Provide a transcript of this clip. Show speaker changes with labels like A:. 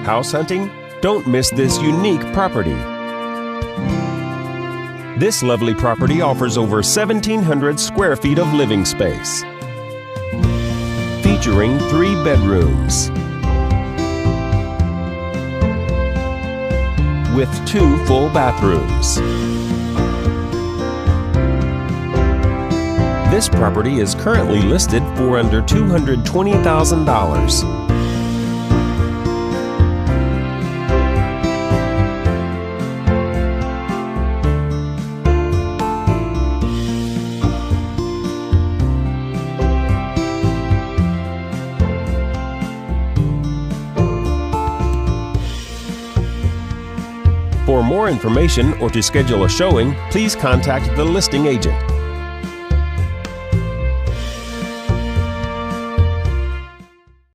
A: House hunting? Don't miss this unique property. This lovely property offers over 1,700 square feet of living space, featuring 3 bedrooms with 2 full bathrooms. This property is currently listed for under $220,000. For more information or to schedule a showing, please contact the listing agent.